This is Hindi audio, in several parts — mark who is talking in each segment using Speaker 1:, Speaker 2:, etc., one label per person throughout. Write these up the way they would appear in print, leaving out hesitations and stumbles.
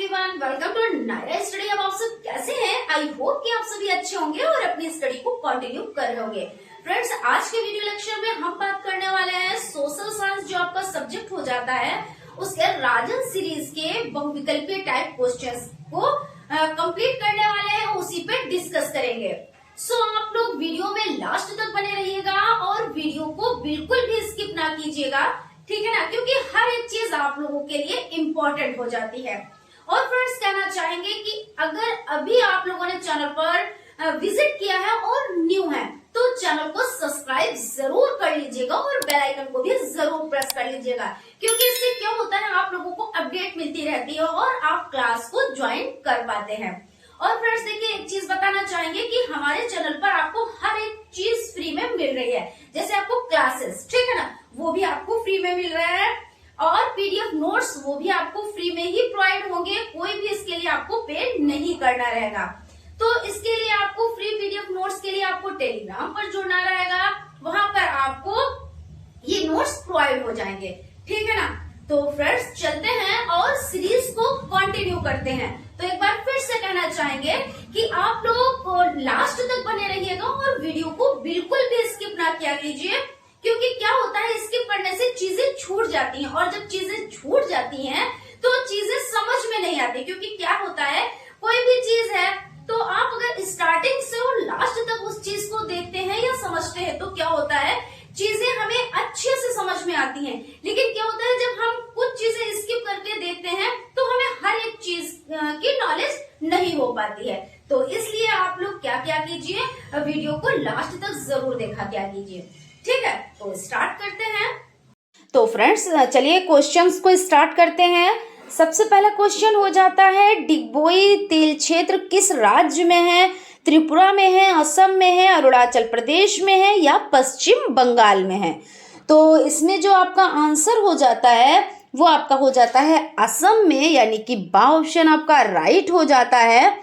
Speaker 1: एवरीवन, वेलकम टू नया स्टडी। अब आप सब कैसे हैं? आई होप कि आप सभी अच्छे होंगे और अपनी स्टडी को कंटिन्यू कर रहे होंगे। फ्रेंड्स, आज के वीडियो लेक्चर में हम बात करने वाले हैं सोशल साइंस जो आपका सब्जेक्ट हो जाता है उसके राजन सीरीज के बहुविकल्पीय टाइप क्वेश्चंस को कंप्लीट करने वाले हैं, उसी पे डिस्कस करेंगे। सो आप लोग वीडियो में लास्ट तक बने रहिएगा और वीडियो को बिल्कुल भी स्किप ना कीजिएगा, ठीक है ना, क्योंकि हर एक चीज आप लोगों के लिए इम्पोर्टेंट हो जाती है। और फ्रेंड्स, कहना चाहेंगे कि अगर अभी आप लोगों ने चैनल पर विजिट किया है और न्यू है तो चैनल को सब्सक्राइब जरूर कर लीजिएगा और बेल आइकन को भी जरूर प्रेस कर लीजिएगा, क्योंकि इससे क्या होता है, आप लोगों को अपडेट मिलती रहती है और आप क्लास को ज्वाइन कर पाते हैं। और फ्रेंड्स देखिए, एक चीज बताना चाहेंगे कि हमारे चैनल पर आपको हर एक चीज फ्री में मिल रही है। जैसे आपको क्लासेस, ठीक है ना, वो भी आपको फ्री में मिल रहा है और पीडीएफ नोट्स वो भी आपको फ्री में ही प्रोवाइड होंगे। कोई भी इसके लिए आपको पे नहीं करना रहेगा। तो इसके लिए आपको फ्री पीडीएफ नोट्स के लिए आपको टेलीग्राम पर जुड़ना रहेगा, वहां पर आपको ये नोट्स प्रोवाइड हो जाएंगे, ठीक है ना। तो फ्रेंड्स चलते हैं और सीरीज को कंटिन्यू करते हैं। तो एक बार फिर से कहना चाहेंगे कि आप लोग लास्ट तक बने रहिएगा और वीडियो को बिल्कुल भी स्किप ना किया कीजिए, क्योंकि क्या होता है, स्किप करने से चीजें छूट जाती हैं और जब चीजें छूट जाती हैं तो चीजें समझ में नहीं आती। क्योंकि क्या होता है, कोई भी चीज है तो आप अगर स्टार्टिंग से और लास्ट तक उस चीज को देखते हैं या समझते हैं तो क्या होता है, चीजें हमें अच्छे से समझ में आती हैं। लेकिन क्या होता है, जब हम कुछ चीजें स्किप करके देखते हैं तो हमें हर एक चीज की नॉलेज नहीं हो पाती है। तो इसलिए आप लोग क्या क्या कीजिए, वीडियो को लास्ट तक जरूर देखा क्या कीजिए, ठीक है। तो स्टार्ट करते हैं। तो फ्रेंड्स चलिए क्वेश्चंस को स्टार्ट करते हैं। सबसे पहला क्वेश्चन हो जाता है, डिगबोई तेल क्षेत्र किस राज्य में है? त्रिपुरा में है, असम में है, अरुणाचल प्रदेश में है या पश्चिम बंगाल में है? तो इसमें जो आपका आंसर हो जाता है वो आपका हो जाता है असम में, यानी कि बा ऑप्शन आपका राइट हो जाता है।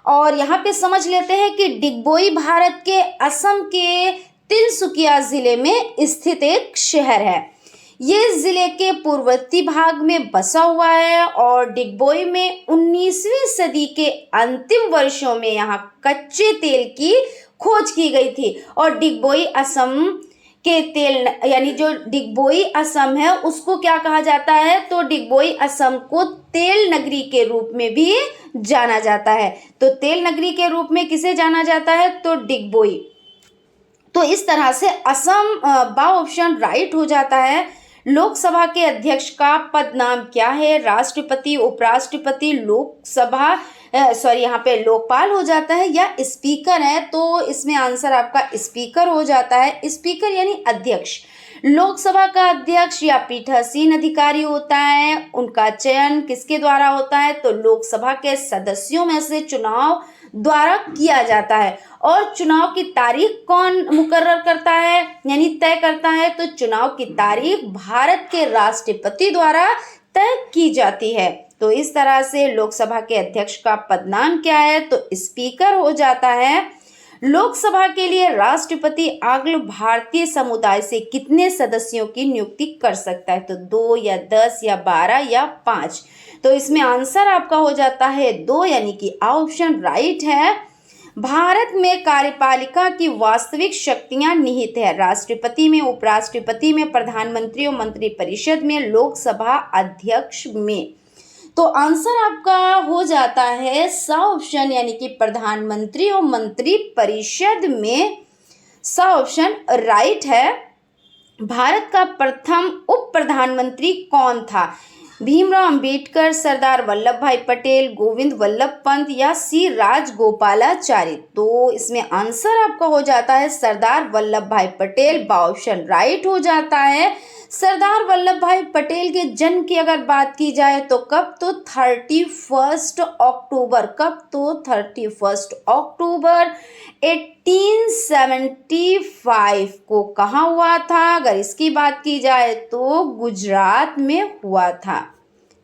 Speaker 1: और यहाँ पे समझ लेते हैं कि डिगबोई भारत के असम के तिनसुकिया जिले में स्थित एक शहर है। ये जिले के पूर्ववर्ती भाग में बसा हुआ है और डिगबोई में 19वीं सदी के अंतिम वर्षों में यहाँ कच्चे तेल की खोज की गई थी। और डिगबोई असम के तेल, यानी जो डिगबोई असम है उसको क्या कहा जाता है, तो डिगबोई असम को तेल नगरी के रूप में भी जाना जाता है। तो तेल नगरी के रूप में किसे जाना जाता है, तो डिगबोई। तो इस तरह से असम बा ऑप्शन राइट हो जाता है। लोकसभा के अध्यक्ष का पद नाम क्या है? राष्ट्रपति, उपराष्ट्रपति, लोकसभा यहाँ पे लोकपाल हो जाता है या स्पीकर है? तो इसमें आंसर आपका स्पीकर हो जाता है। स्पीकर यानी अध्यक्ष। लोकसभा का अध्यक्ष या पीठासीन अधिकारी होता है। उनका चयन किसके द्वारा होता है, तो लोकसभा के सदस्यों में से चुनाव द्वारा किया जाता है। और चुनाव की तारीख कौन मुकर्रर करता है, यानी तय करता है? तो चुनाव की तारीख भारत के राष्ट्रपति द्वारा तय की जाती है। तो इस तरह से लोकसभा के अध्यक्ष का पद नाम क्या है, तो स्पीकर हो जाता है। लोकसभा के लिए राष्ट्रपति अखिल भारतीय समुदाय से कितने सदस्यों की नियुक्ति कर सकता है, तो 2 या 10 या 12 या 5? तो इसमें आंसर आपका हो जाता है 2, यानी कि ऑप्शन राइट है। भारत में कार्यपालिका की वास्तविक शक्तियां निहित है। राष्ट्रपति में, उपराष्ट्रपति में, प्रधानमंत्री और मंत्रिपरिषद में, लोकसभा अध्यक्ष में। तो आंसर आपका हो जाता है सा ऑप्शन, यानी कि प्रधानमंत्री और मंत्रिपरिषद में। सा ऑप्शन राइट है। भारत का प्रथम उप प्रधानमंत्री कौन था? भीमराव अंबेडकर, सरदार वल्लभ भाई पटेल, गोविंद वल्लभ पंत या सी राजगोपालाचारी? तो इसमें आंसर आपका हो जाता है सरदार वल्लभ भाई पटेल। बा ऑप्शन राइट हो जाता है। सरदार वल्लभ भाई पटेल के जन्म की अगर बात की जाए तो कब, तो 31 अक्टूबर। कब, तो 31 अक्टूबर 1875 को कहाँ हुआ था? अगर इसकी बात की जाए तो गुजरात में हुआ था,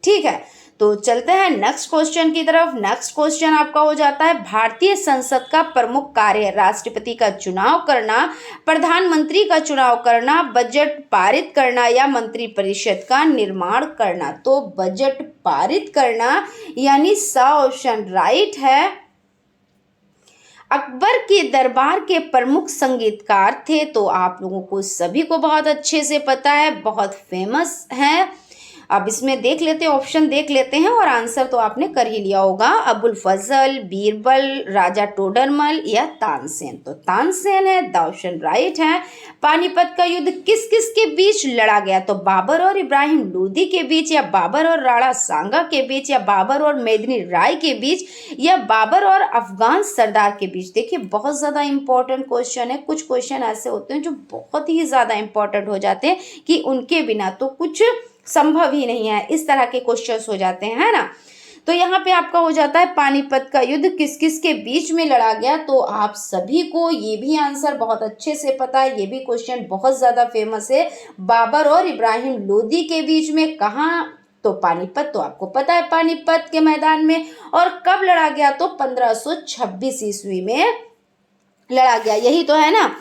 Speaker 1: ठीक है। तो चलते हैं नेक्स्ट क्वेश्चन की तरफ। नेक्स्ट क्वेश्चन आपका हो जाता है भारतीय संसद का प्रमुख कार्य राष्ट्रपति का चुनाव करना, प्रधानमंत्री का चुनाव करना, बजट पारित करना या मंत्रिपरिषद का निर्माण करना। तो बजट पारित करना यानी सा ऑप्शन राइट है। अकबर के दरबार के प्रमुख संगीतकार थे, तो आप लोगों को सभी को बहुत अच्छे से पता है, बहुत फेमस है। अब इसमें देख लेते हैं, ऑप्शन देख लेते हैं और आंसर तो आपने कर ही लिया होगा। अबुल फजल, बीरबल, राजा टोडरमल या तानसेन। तो तानसेन है, द ऑप्शन राइट है। पानीपत का युद्ध किस किस के बीच लड़ा गया? तो बाबर और इब्राहिम लोदी के बीच, या बाबर और राणा सांगा के बीच, या बाबर और मेदिनी राय के बीच, या बाबर और अफगान सरदार के बीच। देखिए बहुत ज़्यादा इंपॉर्टेंट क्वेश्चन है। कुछ क्वेश्चन ऐसे होते हैं जो बहुत ही ज़्यादा इंपॉर्टेंट हो जाते हैं कि उनके बिना तो कुछ संभव ही नहीं है, इस तरह के क्वेश्चंस हो जाते हैं, है ना। तो यहाँ पे आपका हो जाता है पानीपत का युद्ध किस किस के बीच में लड़ा गया। तो आप सभी को ये भी आंसर बहुत अच्छे से पता है, ये भी क्वेश्चन बहुत ज़्यादा फेमस है। बाबर और इब्राहिम लोदी के बीच में, कहाँ? तो पानीपत, तो आपको पता है पानीपत के मैदान में। और कब लड़ा गया? तो 1526 ईस्वी में लड़ा गया, यही तो है ना।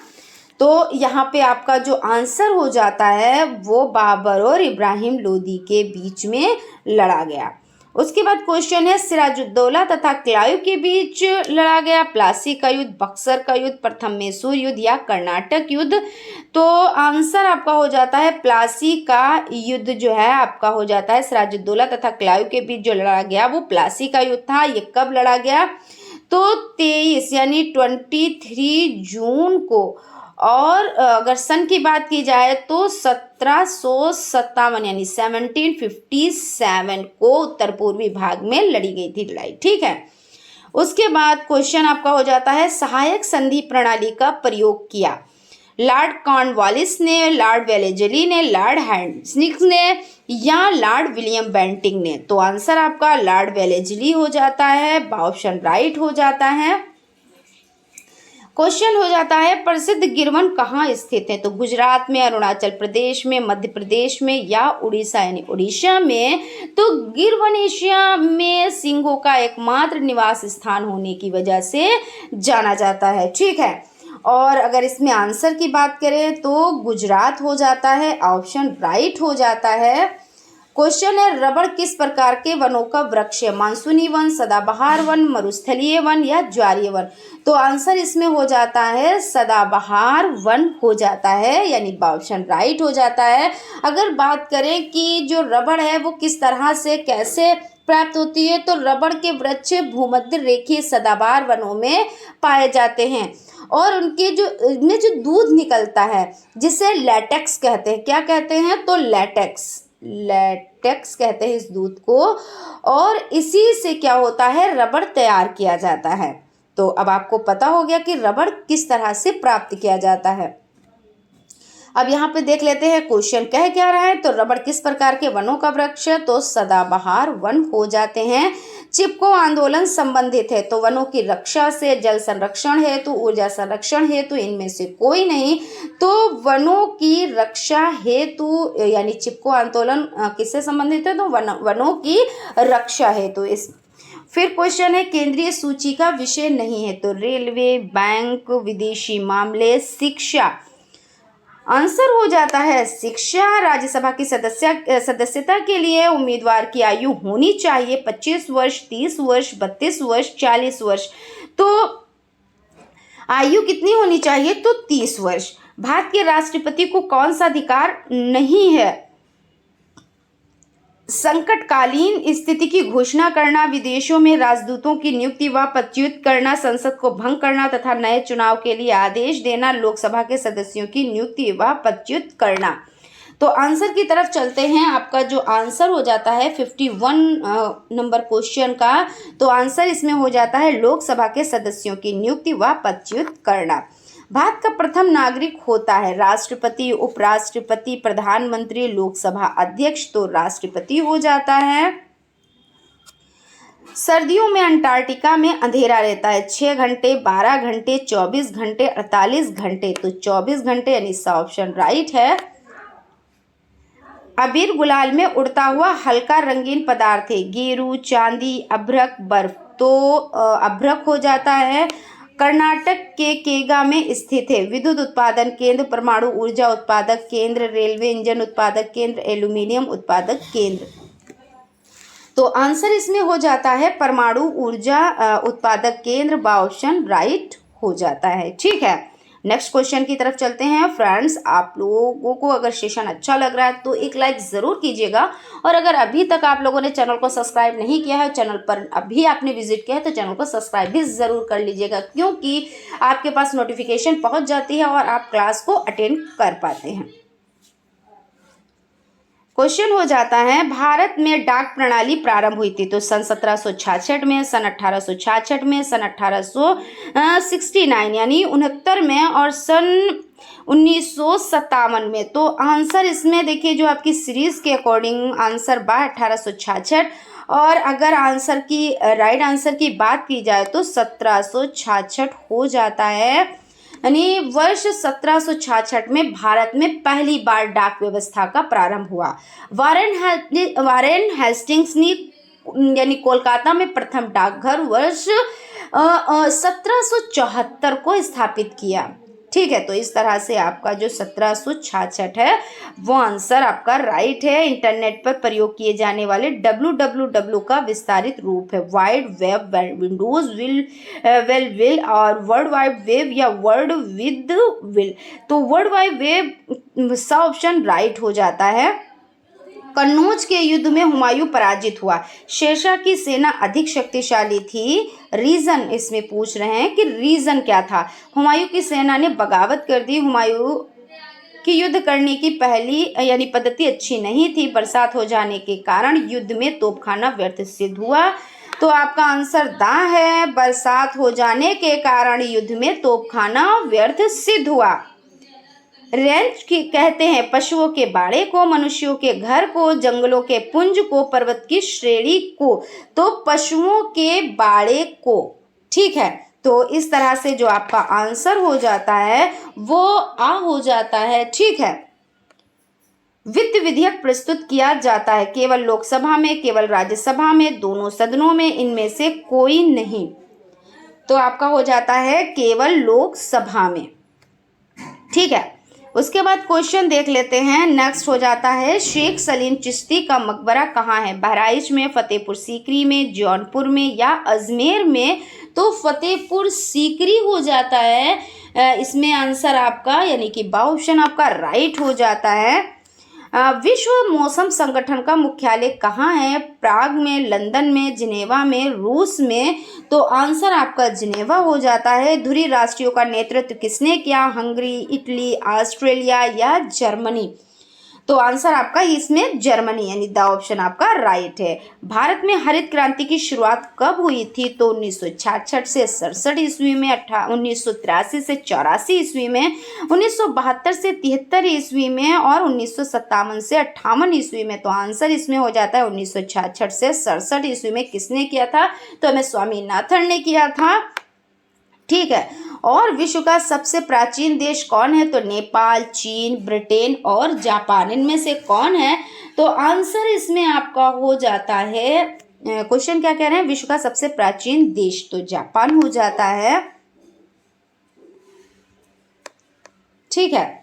Speaker 1: तो यहाँ पे आपका जो आंसर हो जाता है वो बाबर और इब्राहिम लोदी के बीच में लड़ा गया। उसके बाद क्वेश्चन है सिराजुद्दौला तथा क्लाइव के बीच लड़ा गया प्लासी का युद्ध, बक्सर का युद्ध, प्रथम मैसूर युद्ध या कर्नाटक युद्ध। तो आंसर आपका हो जाता है प्लासी का युद्ध जो है आपका हो जाता है सिराजुद्दौला तथा क्लाइव के बीच जो लड़ा गया वो प्लासी का युद्ध था। ये कब लड़ा गया? तो 23 यानी 23 जून को। और अगर सन की बात की जाए तो 1757 यानी 1757 को उत्तर पूर्वी भाग में लड़ी गई थी लड़ाई, ठीक है। उसके बाद क्वेश्चन आपका हो जाता है सहायक संधि प्रणाली का प्रयोग किया लॉर्ड कॉर्नवालिस ने, लॉर्ड वेलेजली ने, लॉर्ड हैंड्सनिक्स ने या लॉर्ड विलियम बेंटिंग ने। तो आंसर आपका लॉर्ड वेलेजली हो जाता है, ऑप्शन राइट हो जाता है। क्वेश्चन हो जाता है प्रसिद्ध गिरवन कहाँ स्थित है? तो गुजरात में, अरुणाचल प्रदेश में, मध्य प्रदेश में या उड़ीसा यानी उड़ीसा में। तो गिरवन एशिया में सिंहों का एकमात्र निवास स्थान होने की वजह से जाना जाता है, ठीक है। और अगर इसमें आंसर की बात करें तो गुजरात हो जाता है, ऑप्शन राइट हो जाता है। क्वेश्चन है रबड़ किस प्रकार के वनों का वृक्ष है? मानसूनी वन, सदाबहार वन, मरुस्थलीय वन या ज्वारीय वन। तो आंसर इसमें हो जाता है सदाबहार वन हो जाता है, यानी ऑप्शन राइट हो जाता है। अगर बात करें कि जो रबड़ है वो किस तरह से कैसे प्राप्त होती है, तो रबड़ के वृक्ष भूमध्य रेखीय सदाबहार वनों में पाए जाते हैं और उनके जो इनमें जो दूध निकलता है जिसे लैटेक्स कहते हैं। क्या कहते हैं? तो लैटेक्स कहते हैं इस दूध को, और इसी से क्या होता है रबड़ तैयार किया जाता है। तो अब आपको पता हो गया कि रबड़ किस तरह से प्राप्त किया जाता है। अब यहाँ पे देख लेते हैं क्वेश्चन कह क्या रहा है। तो रबड़ किस प्रकार के वनों का वृक्ष है? तो सदाबहार वन हो जाते हैं। चिपको आंदोलन संबंधित है तो वनों की रक्षा से, जल संरक्षण हेतु, ऊर्जा संरक्षण हेतु, इनमें से कोई नहीं। तो वनों की रक्षा हेतु यानी चिपको आंदोलन किससे संबंधित है? तो वनों की रक्षा हेतु। इस फिर क्वेश्चन है केंद्रीय सूची का विषय नहीं है तो रेलवे, बैंक, विदेशी मामले, शिक्षा। आंसर हो जाता है शिक्षा। राज्यसभा की सदस्यता के लिए उम्मीदवार की आयु होनी चाहिए 25 वर्ष, 30 वर्ष, 32 वर्ष, 40 वर्ष। तो आयु कितनी होनी चाहिए? तो 30 वर्ष। भारत के राष्ट्रपति को कौन सा अधिकार नहीं है? संकटकालीन स्थिति की घोषणा करना, विदेशों में राजदूतों की नियुक्ति व पदच्युत करना, संसद को भंग करना तथा नए चुनाव के लिए आदेश देना, लोकसभा के सदस्यों की नियुक्ति व पदच्युत करना। तो आंसर की तरफ चलते हैं। आपका जो आंसर हो जाता है 51 नंबर क्वेश्चन का, तो आंसर इसमें हो जाता है लोकसभा के सदस्यों की नियुक्ति व पदच्युत करना। भारत का प्रथम नागरिक होता है राष्ट्रपति, उपराष्ट्रपति, प्रधानमंत्री, लोकसभा अध्यक्ष। तो राष्ट्रपति हो जाता है। सर्दियों में अंटार्कटिका में अंधेरा रहता है 6 घंटे, 12 घंटे, 24 घंटे, 48 घंटे। तो 24 घंटे यानी इसका ऑप्शन राइट है। अबीर गुलाल में उड़ता हुआ हल्का रंगीन पदार्थ है, गेरू, चांदी, अभ्रक, बर्फ। तो अभ्रक हो जाता है। कर्नाटक के केगा में स्थित है। विद्युत उत्पादन केंद्र, परमाणु ऊर्जा उत्पादक केंद्र, रेलवे इंजन उत्पादक केंद्र, एल्यूमिनियम उत्पादक केंद्र। तो आंसर इसमें हो जाता है परमाणु ऊर्जा उत्पादक केंद्र। बा ऑप्शन राइट हो जाता है। ठीक है, नेक्स्ट क्वेश्चन की तरफ चलते हैं। फ्रेंड्स, आप लोगों को अगर सेशन अच्छा लग रहा है तो एक लाइक ज़रूर कीजिएगा, और अगर अभी तक आप लोगों ने चैनल को सब्सक्राइब नहीं किया है, चैनल पर अभी आपने विजिट किया है, तो चैनल को सब्सक्राइब भी ज़रूर कर लीजिएगा, क्योंकि आपके पास नोटिफिकेशन पहुंच जाती है और आप क्लास को अटेंड कर पाते हैं। क्वेश्चन हो जाता है, भारत में डाक प्रणाली प्रारंभ हुई थी तो सन 1766 में, सन 1866 में, सन 1869 यानी 69 में, और सन 1957 में। तो आंसर इसमें देखिए, जो आपकी सीरीज के अकॉर्डिंग आंसर बा 1866, और अगर आंसर की राइट आंसर की बात की जाए तो 1766 हो जाता है। यानी वर्ष 1766 में भारत में पहली बार डाक व्यवस्था का प्रारंभ हुआ। वारेन हेस्टिंग्स ने यानी कोलकाता में प्रथम डाकघर वर्ष 1774 को स्थापित किया। ठीक है, तो इस तरह से आपका जो 1766 है वो आंसर आपका राइट है। इंटरनेट पर प्रयोग किए जाने वाले www का विस्तारित रूप है। वाइड वेब, विंडोज विल और वर्ल्ड वाइड वेब या वर्ल्ड विद विल। तो वर्ल्ड वाइड वेब सा ऑप्शन राइट हो जाता है। कन्नौज के युद्ध में हुमायूं पराजित हुआ। शेरशाह की सेना अधिक शक्तिशाली थी। रीजन इसमें पूछ रहे हैं कि रीजन क्या था। हुमायूं की सेना ने बगावत कर दी। हुमायूं की युद्ध करने की पहली यानी पद्धति अच्छी नहीं थी। बरसात हो जाने के कारण युद्ध में तोपखाना व्यर्थ सिद्ध हुआ। तो आपका आंसर दा है, बरसात हो जाने के कारण युद्ध में तोपखाना व्यर्थ सिद्ध हुआ। रेंज की कहते हैं पशुओं के बाड़े को, मनुष्यों के घर को, जंगलों के पुंज को, पर्वत की श्रेणी को। तो पशुओं के बाड़े को। ठीक है, तो इस तरह से जो आपका आंसर हो जाता है वो आ हो जाता है। ठीक है, वित्त विधेयक प्रस्तुत किया जाता है केवल लोकसभा में, केवल राज्यसभा में, दोनों सदनों में, इनमें से कोई नहीं। तो आपका हो जाता है केवल लोकसभा में। ठीक है, उसके बाद क्वेश्चन देख लेते हैं। नेक्स्ट हो जाता है, शेख सलीम चिश्ती का मकबरा कहाँ है? बहराइच में, फतेहपुर सीकरी में, जौनपुर में या अजमेर में? तो फतेहपुर सीकरी हो जाता है इसमें आंसर आपका, यानी कि बा ऑप्शन आपका राइट हो जाता है। विश्व मौसम संगठन का मुख्यालय कहाँ है? प्राग में, लंदन में, जिनेवा में, रूस में? तो आंसर आपका जिनेवा हो जाता है। धुरी राष्ट्रीयों का नेतृत्व किसने किया? हंगरी, इटली, ऑस्ट्रेलिया या जर्मनी? तो आंसर आपका इसमें जर्मनी, यानी द ऑप्शन आपका राइट है। भारत में हरित क्रांति की शुरुआत कब हुई थी? तो 1966 से 67 ईस्वी में, 1983 से 84 ईस्वी में, 1972 से 73 ईस्वी में और 1957 से 58 ईस्वी में। तो आंसर इसमें हो जाता है 1966 से 67 ईस्वी में। किसने किया था? तो हमें स्वामीनाथन ने किया था। ठीक है, और विश्व का सबसे प्राचीन देश कौन है? तो नेपाल, चीन, ब्रिटेन और जापान, इनमें से कौन है? तो आंसर इसमें आपका हो जाता है, क्वेश्चन क्या कह रहे हैं, विश्व का सबसे प्राचीन देश, तो जापान हो जाता है। ठीक है,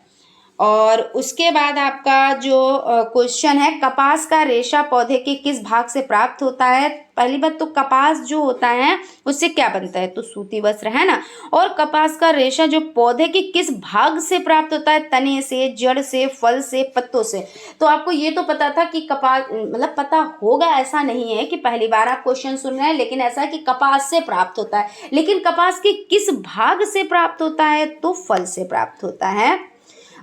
Speaker 1: और उसके बाद आपका जो क्वेश्चन है, कपास का रेशा पौधे के किस भाग से प्राप्त होता है? पहली बात तो कपास जो होता है उससे क्या बनता है? तो सूती वस्त्र, है ना। और कपास का रेशा जो पौधे के किस भाग से प्राप्त होता है? तने से, जड़ से, फल से, पत्तों से। तो आपको ये तो पता था कि कपास मतलब पता होगा, ऐसा नहीं है कि पहली बार आप क्वेश्चन सुन रहे हैं, लेकिन ऐसा है कि कपास से प्राप्त होता है। लेकिन कपास के किस भाग से प्राप्त होता है? तो फल से प्राप्त होता है।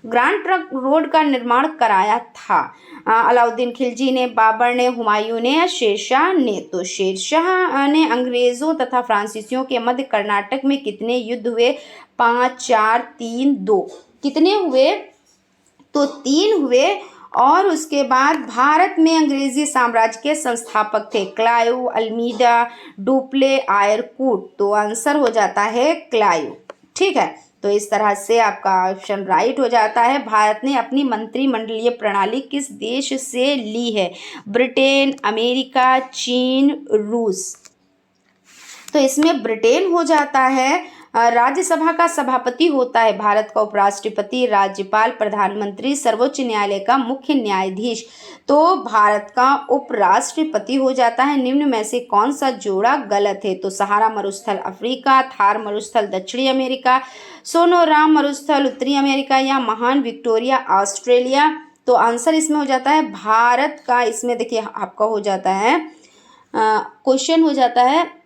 Speaker 1: ग्रैंड ट्रंक रोड का निर्माण कराया था? अलाउद्दीन खिलजी ने, बाबर ने, हुमायूं ने या शेरशाह ने? तो शेरशाह ने। अंग्रेजों तथा फ्रांसीसियों के मध्य कर्नाटक में कितने युद्ध हुए? 5, 4, 3, 2। कितने हुए? तो 3 हुए। और उसके बाद भारत में अंग्रेजी साम्राज्य के संस्थापक थे क्लाइव, अल्मीडा, डुप्ले, आयरकूट। तो आंसर हो जाता है क्लाइव। ठीक है, तो इस तरह से आपका ऑप्शन राइट हो जाता है। भारत ने अपनी मंत्रिमंडलीय प्रणाली किस देश से ली है? ब्रिटेन, अमेरिका, चीन, रूस। तो इसमें ब्रिटेन हो जाता है। राज्यसभा का सभापति होता है भारत का उपराष्ट्रपति, राज्यपाल, प्रधानमंत्री, सर्वोच्च न्यायालय का मुख्य न्यायाधीश। तो भारत का उपराष्ट्रपति हो जाता है। निम्न में से कौन सा जोड़ा गलत है? तो सहारा मरुस्थल अफ्रीका, थार मरुस्थल दक्षिणी अमेरिका, सोनोराम मरुस्थल उत्तरी अमेरिका या महान विक्टोरिया ऑस्ट्रेलिया। तो आंसर इसमें हो जाता है भारत का। इसमें देखिए आपका हो जाता है क्वेश्चन हो जाता है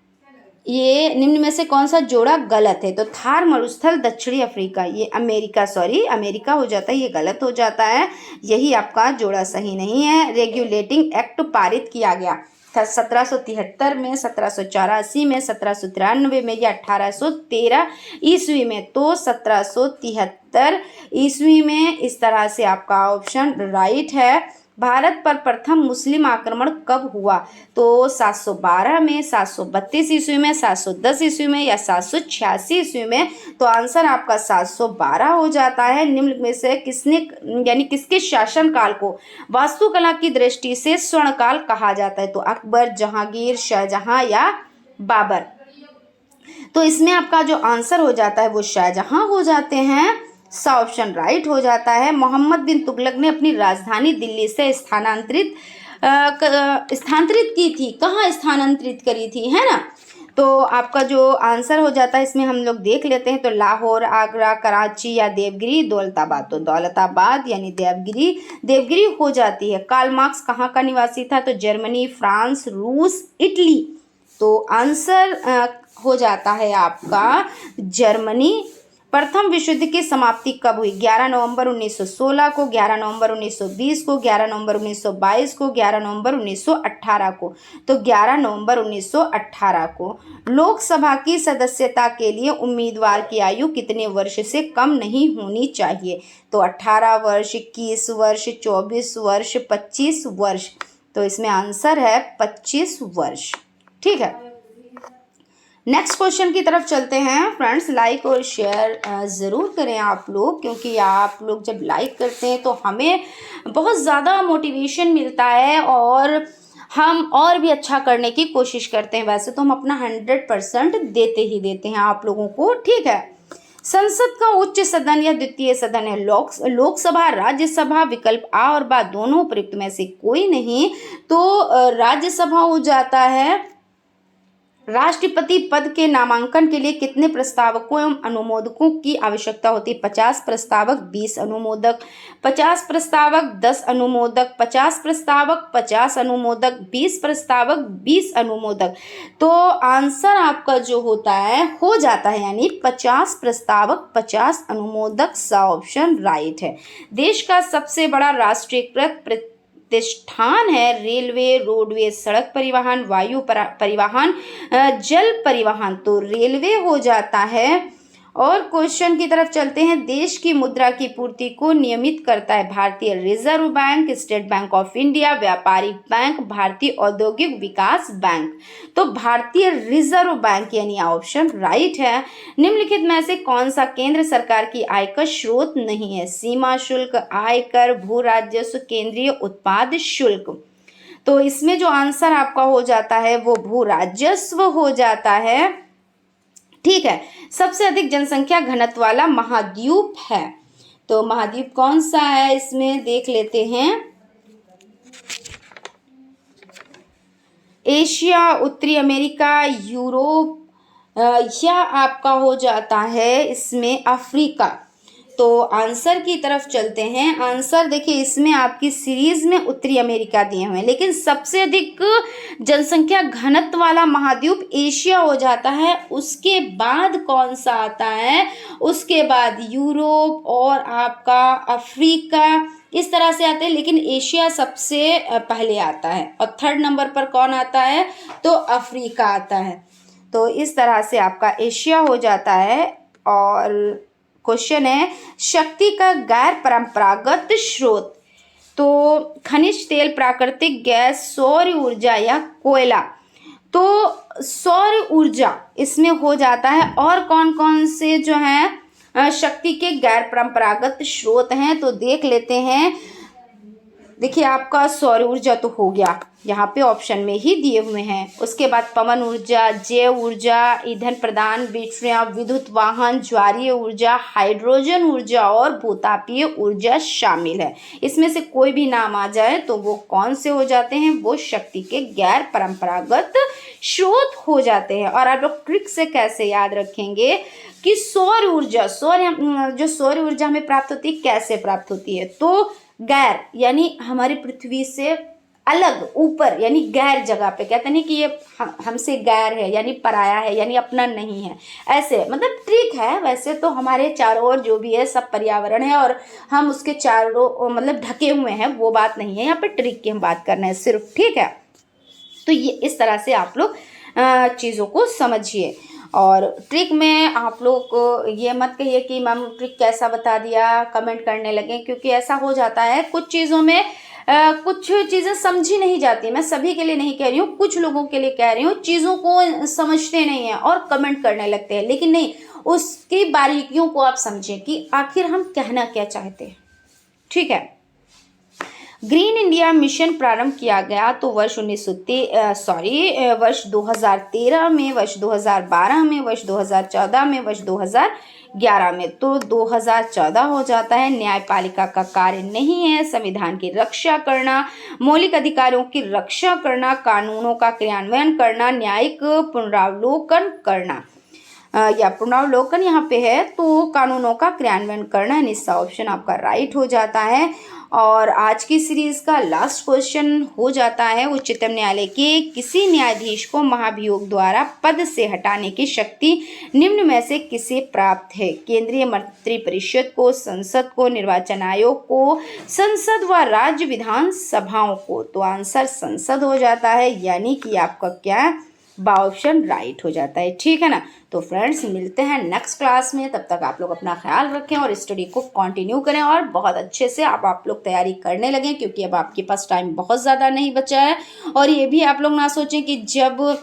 Speaker 1: ये निम्न में से कौन सा जोड़ा गलत है? तो थार मरुस्थल दक्षिणी अफ्रीका, ये अमेरिका हो जाता है, ये गलत हो जाता है। यही आपका जोड़ा सही नहीं है। रेगुलेटिंग एक्ट पारित किया गया था 1773 में, 1784 में, 1793 में या 1813 ईस्वी में? तो 1773 ईस्वी में। इस तरह से आपका ऑप्शन राइट है। भारत पर प्रथम मुस्लिम आक्रमण कब हुआ? तो 712 में, 732 ईस्वी में, 710 ईस्वी में या 786 ईस्वी में? तो आंसर आपका 712 हो जाता है। निम्न में से किसने यानी किसके शासनकाल को वास्तुकला की दृष्टि से स्वर्णकाल कहा जाता है? तो अकबर, जहांगीर, शाहजहां या बाबर। तो इसमें आपका जो आंसर हो जाता है वो शाहजहां हो जाते हैं। सा ऑप्शन राइट हो जाता है। मोहम्मद बिन तुगलक ने अपनी राजधानी दिल्ली से स्थानांतरित की थी। कहाँ स्थानांतरित करी थी, है ना? तो आपका जो आंसर हो जाता है इसमें हम लोग देख लेते हैं। तो लाहौर, आगरा, कराची या देवगिरी, दौलताबाद। तो दौलताबाद यानी देवगिरी हो जाती है। कार्ल मार्क्स कहाँ का निवासी था? तो जर्मनी, फ्रांस, रूस, इटली। तो आंसर हो जाता है आपका जर्मनी। प्रथम विश्व युद्ध की समाप्ति कब हुई? 11 नवंबर 1916 को, 11 नवंबर 1920 को, 11 नवंबर 1922 को, 11 नवंबर 1918 को। तो 11 नवंबर 1918 को। लोकसभा की सदस्यता के लिए उम्मीदवार की आयु कितने वर्ष से कम नहीं होनी चाहिए? तो 18 वर्ष, 21 वर्ष, 24 वर्ष, 25 वर्ष। तो इसमें आंसर है 25 वर्ष। ठीक है, नेक्स्ट क्वेश्चन की तरफ चलते हैं। फ्रेंड्स, लाइक और शेयर ज़रूर करें आप लोग, क्योंकि आप लोग जब लाइक करते हैं तो हमें बहुत ज़्यादा मोटिवेशन मिलता है और हम और भी अच्छा करने की कोशिश करते हैं। वैसे तो हम अपना 100% देते ही देते हैं आप लोगों को। ठीक है, संसद का उच्च सदन या द्वितीय सदन है? लोकसभा, राज्यसभा, विकल्प आ और बा दोनों उपयुक्त में से कोई नहीं। तो राज्यसभा हो जाता है। राष्ट्रपति पद के नामांकन के लिए कितने प्रस्तावकों एवं अनुमोदकों की आवश्यकता होती है? 50 प्रस्तावक, 20 अनुमोदक, 50 प्रस्तावक, 10 अनुमोदक, 50 प्रस्तावक, 50 अनुमोदक, 20 प्रस्तावक, 20 अनुमोदक। तो आंसर आपका जो होता है हो जाता है यानी 50 प्रस्तावक, 50 अनुमोदक। सा ऑप्शन राइट है। देश का सबसे बड़ा राष्ट्रीयकृत प्रतिष्ठान है? रेलवे, रोडवे, सड़क परिवहन, वायु परिवहन, जल परिवहन। तो रेलवे हो जाता है। और क्वेश्चन की तरफ चलते हैं। देश की मुद्रा की पूर्ति को नियमित करता है? भारतीय reserve bank, state bank of India, व्यापारिक बैंक, भारतीय औद्योगिक विकास बैंक। तो भारतीय रिजर्व बैंक यानी ऑप्शन राइट है। निम्नलिखित में से कौन सा केंद्र सरकार की आय का स्रोत नहीं है? सीमा शुल्क, आयकर, भू राजस्व, केंद्रीय उत्पाद शुल्क। तो इसमें जो आंसर आपका हो जाता है वो भू राजस्व हो जाता है। ठीक है, सबसे अधिक जनसंख्या घनत्व वाला महाद्वीप है? तो महाद्वीप कौन सा है इसमें देख लेते हैं। एशिया, उत्तरी अमेरिका, यूरोप या आपका हो जाता है इसमें अफ्रीका। तो आंसर की तरफ चलते हैं। आंसर देखिए इसमें आपकी सीरीज में उत्तरी अमेरिका दिए हुए हैं, लेकिन सबसे अधिक जनसंख्या घनत्व वाला महाद्वीप एशिया हो जाता है। उसके बाद कौन सा आता है? उसके बाद यूरोप और आपका अफ्रीका, इस तरह से आते हैं, लेकिन एशिया सबसे पहले आता है। और थर्ड नंबर पर कौन आता है? तो अफ्रीका आता है। तो इस तरह से आपका एशिया हो जाता है। और क्वेश्चन है, शक्ति का गैर परंपरागत स्रोत? तो खनिज तेल, प्राकृतिक गैस, सौर ऊर्जा या कोयला। तो सौर ऊर्जा इसमें हो जाता है। और कौन कौन से जो हैं शक्ति के गैर परंपरागत स्रोत हैं, तो देख लेते हैं। देखिए आपका सौर ऊर्जा तो हो गया, यहाँ पे ऑप्शन में ही दिए हुए हैं। उसके बाद पवन ऊर्जा, जैव ऊर्जा, ईंधन प्रदान, बैटरियां, विद्युत वाहन, ज्वारीय ऊर्जा, हाइड्रोजन ऊर्जा और भूतापीय ऊर्जा शामिल है। इसमें से कोई भी नाम आ जाए तो वो कौन से हो जाते हैं, वो शक्ति के गैर परंपरागत स्रोत हो जाते हैं। और आप लोग ट्रिक से कैसे याद रखेंगे कि सौर ऊर्जा, जो सौर ऊर्जा हमें प्राप्त होती है कैसे प्राप्त होती है, तो गैर यानी हमारी पृथ्वी से अलग ऊपर, यानी गैर जगह पे, कहते नहीं कि ये हमसे गैर है यानी पराया है यानी अपना नहीं है, ऐसे मतलब ट्रिक है। वैसे तो हमारे चारों ओर जो भी है सब पर्यावरण है और हम उसके चारों मतलब ढके हुए हैं, वो बात नहीं है। यहाँ पे ट्रिक की हम बात करना है सिर्फ, ठीक है। तो ये इस तरह से आप लोग चीज़ों को समझिए। और ट्रिक में आप लोग को ये मत कहिए कि मैम ट्रिक कैसा बता दिया, कमेंट करने लगे, क्योंकि ऐसा हो जाता है कुछ चीज़ों में कुछ चीज़ें समझी नहीं जाती। मैं सभी के लिए नहीं कह रही हूँ, कुछ लोगों के लिए कह रही हूँ, चीज़ों को समझते नहीं हैं और कमेंट करने लगते हैं। लेकिन नहीं, उसकी बारीकियों को आप समझें कि आखिर हम कहना क्या चाहते हैं, ठीक है। ग्रीन इंडिया मिशन प्रारंभ किया गया तो वर्ष 2013 में, वर्ष 2012 में, वर्ष 2014 में, वर्ष 2011 में। तो 2014 हो जाता है। न्यायपालिका का कार्य नहीं है संविधान की रक्षा करना, मौलिक अधिकारों की रक्षा करना, कानूनों का क्रियान्वयन करना, न्यायिक पुनरावलोकन करना, या पुनरावलोकन यहाँ पे है तो कानूनों का क्रियान्वयन करना, निस्सा ऑप्शन आपका राइट हो जाता है। और आज की सीरीज का लास्ट क्वेश्चन हो जाता है, उच्चतम न्यायालय के किसी न्यायाधीश को महाभियोग द्वारा पद से हटाने की शक्ति निम्न में से किसे प्राप्त है? केंद्रीय मंत्रिपरिषद को, संसद को, निर्वाचन आयोग को, संसद व राज्य विधानसभाओं को। तो आंसर संसद हो जाता है, यानी कि आपका क्या ऑप्शन राइट हो जाता है, ठीक है ना। तो फ्रेंड्स मिलते हैं नेक्स्ट क्लास में, तब तक आप लोग अपना ख्याल रखें और स्टडी को कंटिन्यू करें और बहुत अच्छे से आप लोग तैयारी करने लगें, क्योंकि अब आपके पास टाइम बहुत ज़्यादा नहीं बचा है। और ये भी आप लोग ना सोचें कि जब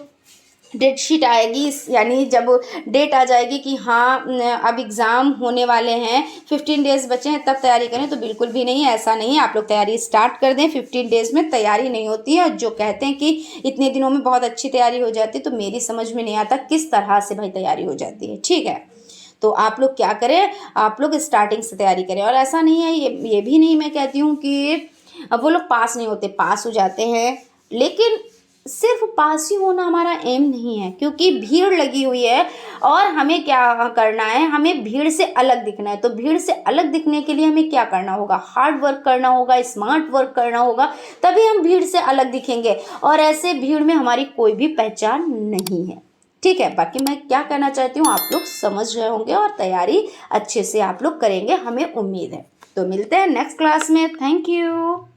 Speaker 1: डेट शीट आएगी, यानी जब डेट आ जाएगी कि हाँ अब एग्ज़ाम होने वाले हैं, 15 डेज़ बचे हैं तब तैयारी करें, तो बिल्कुल भी नहीं, ऐसा नहीं है। आप लोग तैयारी स्टार्ट कर दें। 15 डेज़ में तैयारी नहीं होती है। जो कहते हैं कि इतने दिनों में बहुत अच्छी तैयारी हो जाती है, तो मेरी समझ में नहीं आता किस तरह से भाई तैयारी हो जाती है, ठीक है। तो आप लोग क्या करें, आप लोग स्टार्टिंग से तैयारी करें। और ऐसा नहीं है, ये भी नहीं मैं कहती हूँ कि वो लोग पास नहीं होते, पास हो जाते हैं, लेकिन सिर्फ पास ही होना हमारा एम नहीं है, क्योंकि भीड़ लगी हुई है और हमें क्या करना है, हमें भीड़ से अलग दिखना है। तो भीड़ से अलग दिखने के लिए हमें क्या करना होगा, हार्ड वर्क करना होगा, स्मार्ट वर्क करना होगा, तभी हम भीड़ से अलग दिखेंगे। और ऐसे भीड़ में हमारी कोई भी पहचान नहीं है, ठीक है। बाकी मैं क्या कहना चाहती हूँ आप लोग समझ रहे होंगे और तैयारी अच्छे से आप लोग करेंगे, हमें उम्मीद है। तो मिलते हैं नेक्स्ट क्लास में। Thank you.